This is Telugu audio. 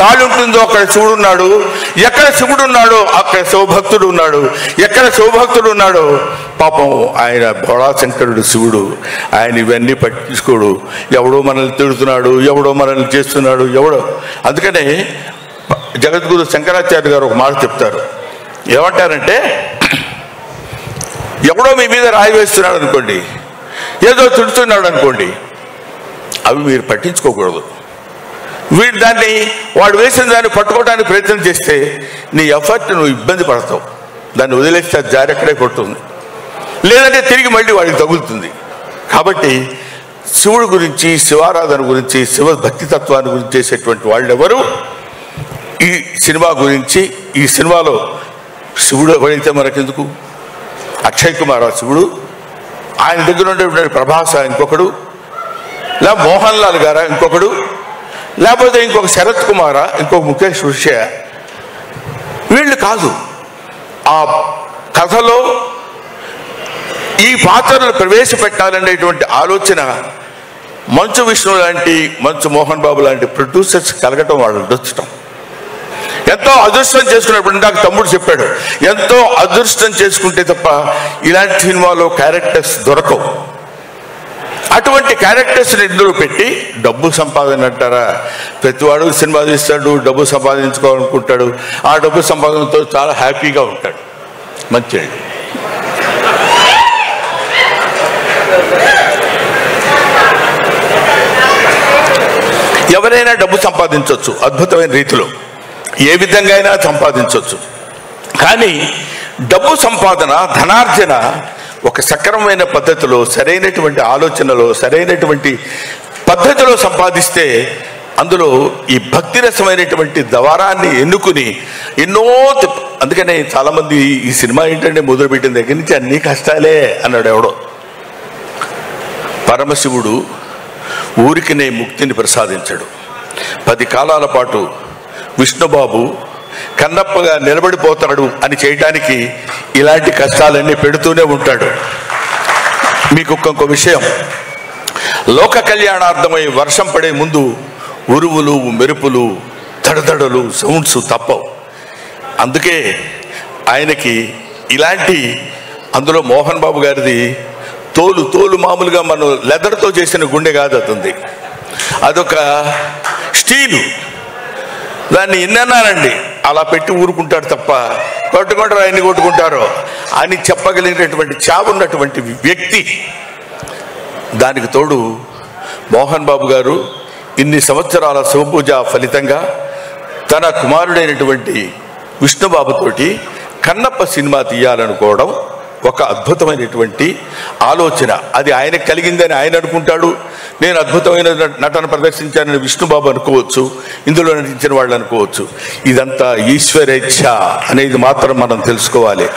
గాలి ఉంటుందో అక్కడ శివుడు ఉన్నాడు, ఎక్కడ శివుడు ఉన్నాడో అక్కడ శివభక్తుడు ఉన్నాడు, ఎక్కడ శివభక్తుడు ఉన్నాడో పాపం ఆయన భోళాశంకరుడు శివుడు. ఆయన ఇవన్నీ పట్టించుకోడు. ఎవడో మనల్ని తిడుతున్నాడు, ఎవడో మనల్ని చేస్తున్నాడు, ఎవడో. అందుకనే జగద్గురు శంకరాచార్య గారు ఒక మాట చెప్తారు. ఏమంటారంటే, ఎవడో మీ మీద రాయి వేస్తున్నాడు అనుకోండి, ఏదో తిడుతున్నాడు అనుకోండి, అవి మీరు పట్టించుకోకూడదు. వాడు వేసిన దాన్ని పట్టుకోవడానికి ప్రయత్నం చేస్తే నీ ఎఫర్ట్ నువ్వు ఇబ్బంది పడతావు. దాన్ని వదిలేస్తే అది జారి అక్కడే కొడుతుంది, లేదంటే తిరిగి మళ్ళీ వాడికి తగులుతుంది. కాబట్టి శివుడి గురించి, శివారాధన గురించి, శివ భక్తితత్వాన్ని గురించి చేసేటువంటి వాళ్ళు ఎవరు ఈ సినిమా గురించి, ఈ సినిమాలో శివుడు ఎవరైతే మనకెందుకు, అక్షయ్ కుమార్ శివుడు, ఆయన దగ్గర ఉండేటువంటి ప్రభాస్ ఇంకొకడు, లేదా మోహన్ లాల్ గారా ఇంకొకడు, లేకపోతే ఇంకొక శరత్ కుమారా, ఇంకొక ముఖేష్ ఋషియా, వీళ్ళు కాదు. ఆ కథలో ఈ పాత్రలు ప్రవేశపెట్టాలనేటువంటి ఆలోచన మంచు విష్ణు లాంటి, మంచు మోహన్ బాబు లాంటి ప్రొడ్యూసర్స్ కలగటం, వాళ్ళు అదృష్టం. ఎంతో అదృష్టం చేసుకున్నప్పుడు నాకు తమ్ముడు చెప్పాడు, ఎంతో అదృష్టం చేసుకుంటే తప్ప ఇలాంటి సినిమాలో క్యారెక్టర్స్ దొరకవు. అటువంటి క్యారెక్టర్స్ని ఇందులో పెట్టి డబ్బు సంపాదన అంటారా? ప్రతివాడు సినిమా తీస్తాడు, డబ్బు సంపాదించుకోవాలనుకుంటాడు. ఆ డబ్బు సంపాదనతో చాలా హ్యాపీగా ఉంటాడు. మంచిది. ఎవరైనా డబ్బు సంపాదించవచ్చు అద్భుతమైన రీతిలో, ఏ విధంగా అయినా సంపాదించవచ్చు. కానీ డబ్బు సంపాదన, ధనార్జన ఒక సక్రమమైన పద్ధతిలో, సరైనటువంటి ఆలోచనలో, సరైనటువంటి పద్ధతిలో సంపాదిస్తే అందులో ఈ భక్తి రసమైనటువంటి ద్వారాన్ని ఎన్నుకుని ఎన్నో. అందుకనే చాలామంది ఈ సినిమా ఏంటంటే మొదలుపెట్టిన దగ్గర నుంచి అన్ని కష్టాలే అన్నాడు ఎవడో. పరమశివుడు ఊరికినే ముక్తిని ప్రసాదించాడు. 10 కాలాల పాటు విష్ణుబాబు కన్నప్పగా నిలబడిపోతాడు అని చేయడానికి ఇలాంటి కష్టాలన్నీ పెడుతూనే ఉంటాడు. మీకు ఇంకొక విషయం, లోక కళ్యాణార్థమై వర్షం పడే ముందు ఉరువులు, మెరుపులు, దడదడలు, సౌండ్స్ తప్పవు. అందుకే ఆయనకి ఇలాంటి, అందులో మోహన్ బాబు గారిది తోలు మామూలుగా మనం లెదర్తో చేసిన గుండె కాదు, అతుంది అదొక స్టీలు. దాన్ని ఎన్నన్నానండి అలా పెట్టి ఊరుకుంటాడు తప్ప కొట్టుకుంటారు, ఆయన్ని కొట్టుకుంటారో అని చెప్పగలిగినటువంటి చావున్నటువంటి వ్యక్తి. దానికి తోడు మోహన్ బాబు గారు ఇన్ని సంవత్సరాల శివపూజ ఫలితంగా తన కుమారుడైనటువంటి విష్ణుబాబుతోటి కన్నప్ప సినిమా తీయాలనుకోవడం ఒక అద్భుతమైనటువంటి ఆలోచన. అది ఆయనకు కలిగిందని ఆయన అనుకుంటాడు. నేను అద్భుతమైన నటన ప్రదర్శించానని విష్ణుబాబు అనుకోవచ్చు, ఇందులో నటించిన వాళ్ళు అనుకోవచ్చు. ఇదంతా ఈశ్వరేచ్ఛ అనేది మాత్రం మనం తెలుసుకోవాలి.